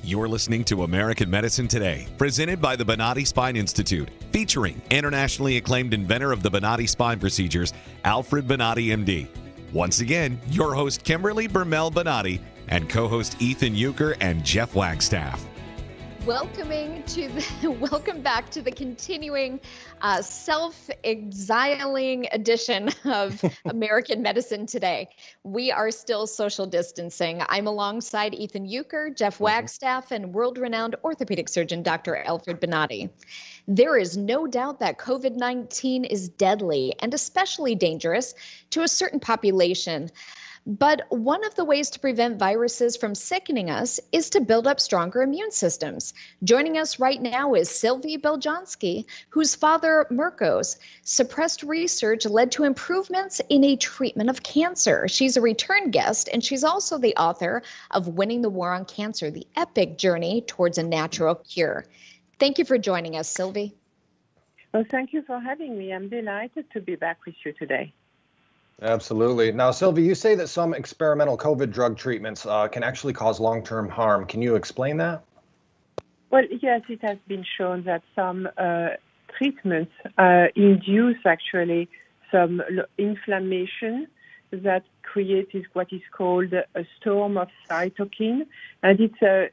You're listening to American Medicine Today, presented by the Bonati Spine Institute, featuring internationally acclaimed inventor of the Bonati spine procedures, Alfred Bonati, MD. Once again, your host, Kimberly Bermel Bonati, and co-host Ethan Euchre and Jeff Wagstaff. Welcome back to the continuing self-exiling edition of American Medicine Today. We are still social distancing. I'm alongside Ethan Euchre, Jeff Wagstaff, and world-renowned orthopedic surgeon Dr. Alfred Bonati. There is no doubt that COVID-19 is deadly and especially dangerous to a certain population. But one of the ways to prevent viruses from sickening us is to build up stronger immune systems. Joining us right now is Sylvie Beljanski, whose father, Mirko's suppressed research led to improvements in a treatment of cancer. She's a return guest, and she's also the author of Winning the War on Cancer, the epic journey towards a natural cure. Thank you for joining us, Sylvie. Well, thank you for having me. I'm delighted to be back with you today. Absolutely. Now, Sylvie, you say that some experimental COVID drug treatments can actually cause long-term harm. Can you explain that? Well, yes, it has been shown that some treatments induce actually some inflammation that creates what is called a storm of cytokine, and it's a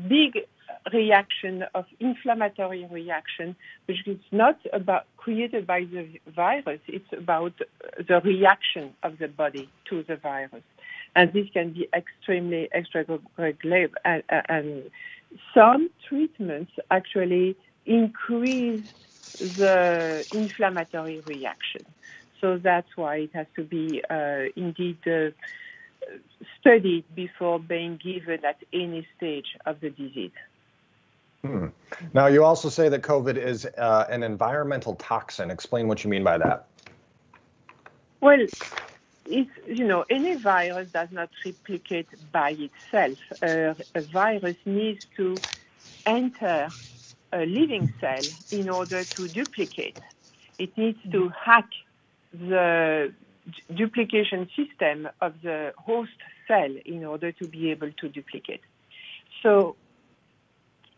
big reaction of inflammatory reaction, which is not about created by the virus, it's about the reaction of the body to the virus. And this can be extremely extra-regulated. And some treatments actually increase the inflammatory reaction. So that's why it has to be indeed studied before being given at any stage of the disease. Now, you also say that COVID is an environmental toxin. Explain what you mean by that. Well, any virus does not replicate by itself. A virus needs to enter a living cell in order to duplicate. It needs to hack the duplication system of the host cell in order to be able to duplicate. So,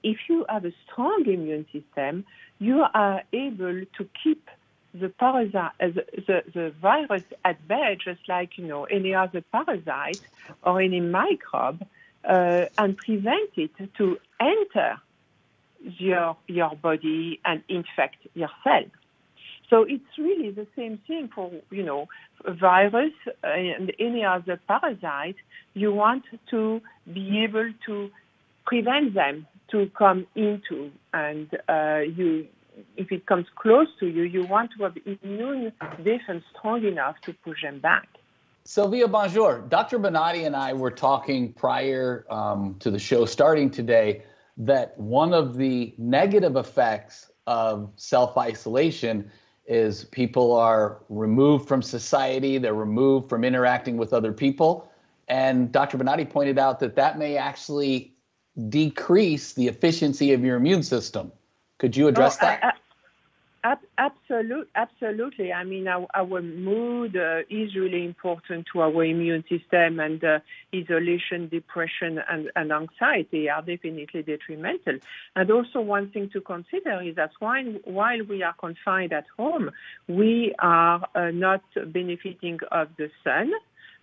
if you have a strong immune system, you are able to keep the parasite, the virus at bay, just like any other parasite or any microbe, and prevent it to enter your body and infect your cell. So it's really the same thing for a virus and any other parasite. You want to be able to prevent them to come into, and if it comes close to you, you want to have immune defense strong enough to push them back. Sylvia, bonjour. Dr. Bonati and I were talking prior to the show starting today that one of the negative effects of self-isolation is people are removed from society, they're removed from interacting with other people. And Dr. Bonati pointed out that may actually decrease the efficiency of your immune system. Could you address that? Absolutely. I mean, our mood is really important to our immune system, and isolation, depression, and anxiety are definitely detrimental. And also one thing to consider is that while we are confined at home, we are not benefiting of the sun,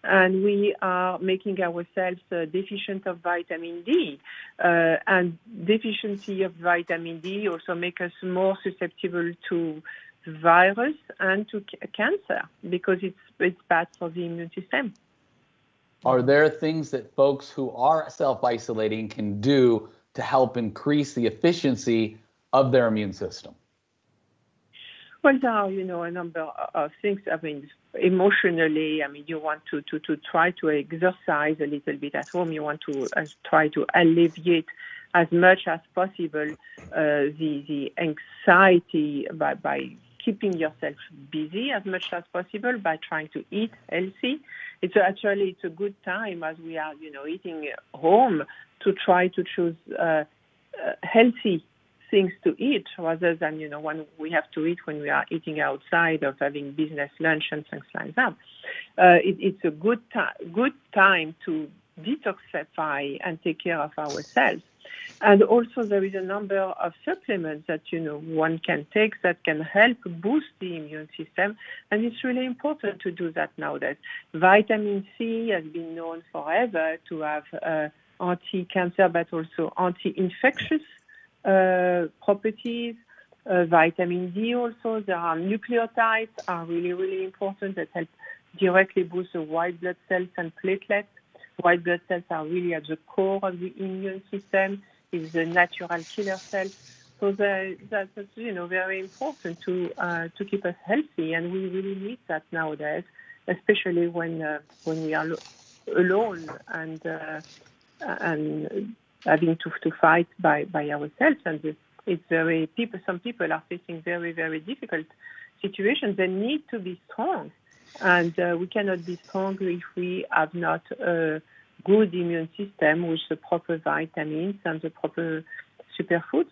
and we are making ourselves deficient of vitamin D. And deficiency of vitamin D also makes us more susceptible to virus and to cancer because it's bad for the immune system. Are there things that folks who are self-isolating can do to help increase the efficiency of their immune system? Well, there are, a number of things. I mean, emotionally, you want to try to exercise a little bit at home. You want to try to alleviate as much as possible the anxiety by keeping yourself busy as much as possible, by trying to eat healthy. It's a good time as we are, eating home to try to choose healthy things to eat rather than, when we have to eat when we are eating outside or having business lunch and things like that. It's a good time to detoxify and take care of ourselves. And also there is a number of supplements that, one can take that can help boost the immune system. And it's really important to do that nowadays. Vitamin C has been known forever to have anti-cancer, but also anti-infectious properties. Vitamin D also. There are nucleotides are really, really important that help directly boost the white blood cells and platelets. White blood cells are really at the core of the immune system. It's the natural killer cell. So that's very important to keep us healthy, and we really need that nowadays, especially when we are alone and having to fight by ourselves. And some people are facing very, very difficult situations. They need to be strong, and we cannot be strong if we have not a good immune system with the proper vitamins and the proper superfoods.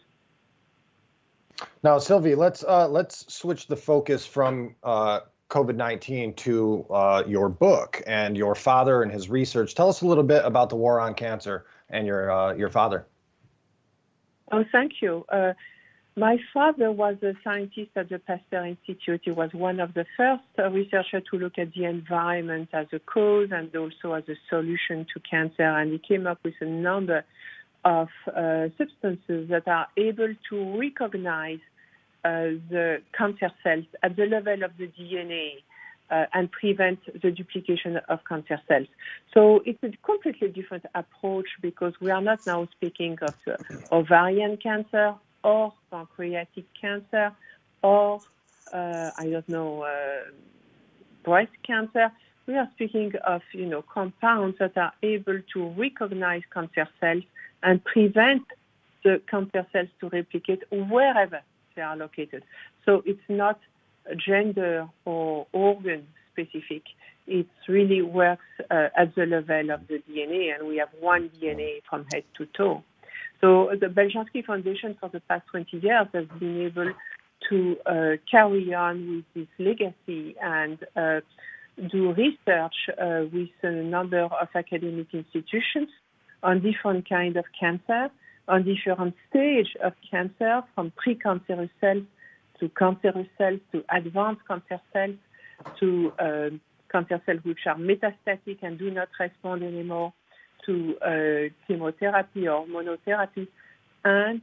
Now, Sylvie, let's switch the focus from COVID-19 to your book and your father and his research. Tell us a little bit about the war on cancer and your father. Oh, thank you. My father was a scientist at the Pasteur Institute. He was one of the first researchers to look at the environment as a cause and also as a solution to cancer. And he came up with a number of substances that are able to recognize the cancer cells at the level of the DNA and prevent the duplication of cancer cells. So it's a completely different approach because we are not now speaking of ovarian cancer or pancreatic cancer or, breast cancer. We are speaking of, compounds that are able to recognize cancer cells and prevent the cancer cells to replicate wherever they are located. So it's not gender or organ specific. It really works at the level of the DNA, and we have one DNA from head to toe. So the Beljanski Foundation for the past 20 years has been able to carry on with this legacy and do research with a number of academic institutions on different kinds of cancer, on different stages of cancer, from precancerous cells to cancerous cells to advanced cancer cells to cancer cells which are metastatic and do not respond anymore, to chemotherapy or monotherapy. And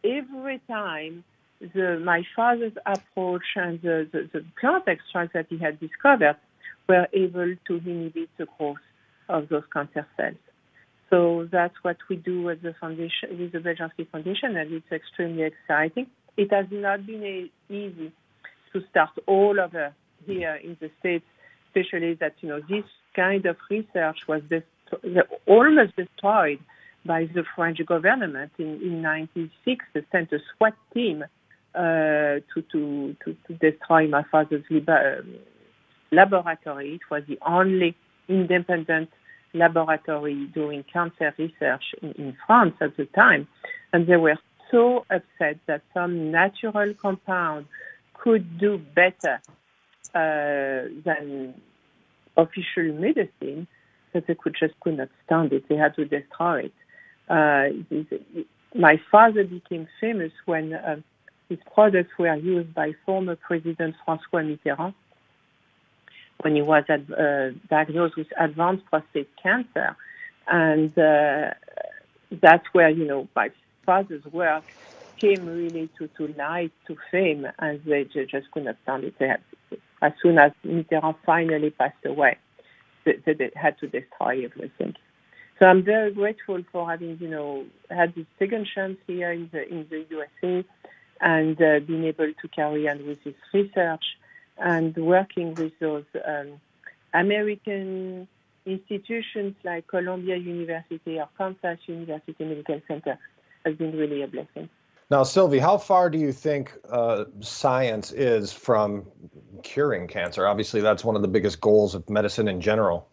every time my father's approach and the plant extracts that he had discovered were able to inhibit the growth of those cancer cells. So that's what we do at the foundation, with the Beljanski Foundation, and it's extremely exciting. It has not been easy to start all over here in the States, especially that, this kind of research was almost destroyed by the French government in 1996. They sent a SWAT team to destroy my father's laboratory. It was the only independent laboratory doing cancer research in France at the time. And they were so upset that some natural compound could do better than official medicine that they could not stand it. They had to destroy it. My father became famous when his products were used by former President François Mitterrand when he was diagnosed with advanced prostate cancer. And that's where, my father's work came really to light, to fame, and they just could not stand it. As soon as Mitterrand finally passed away, they had to destroy everything. So I'm very grateful for having, had this second chance here in the USA and being able to carry on with this research and working with those American institutions like Columbia University or Kansas University Medical Center has been really a blessing. Now, Sylvie, how far do you think science is from curing cancer? Obviously, that's one of the biggest goals of medicine in general.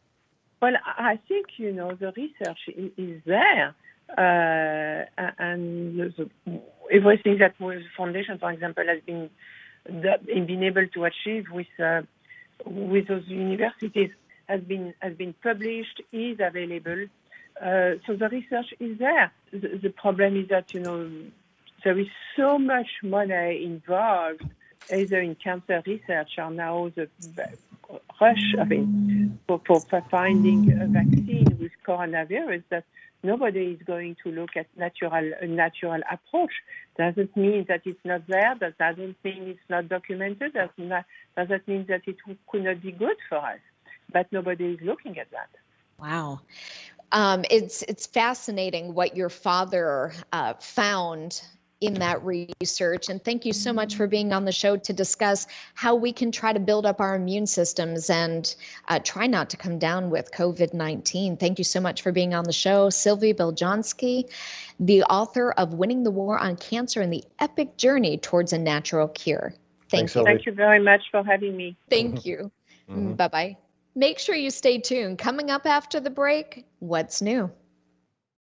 Well, I think, the research is there. And everything that the foundation, for example, has been able to achieve with those universities has been published, is available. So the research is there. The problem is that, there is so much money involved, either in cancer research or now the rush, for finding a vaccine with coronavirus, that nobody is going to look at a natural approach. Doesn't mean that it's not there. That doesn't mean it's not documented. Doesn't mean that it could not be good for us. But nobody is looking at that. Wow. It's fascinating what your father found in that research. And thank you so much for being on the show to discuss how we can try to build up our immune systems and try not to come down with COVID-19. Thank you so much for being on the show. Sylvie Beljanski, the author of Winning the War on Cancer and the Epic Journey Towards a Natural Cure. Thank you. Thank you very much for having me. Thank you. Bye-bye. Make sure you stay tuned. Coming up after the break, what's new?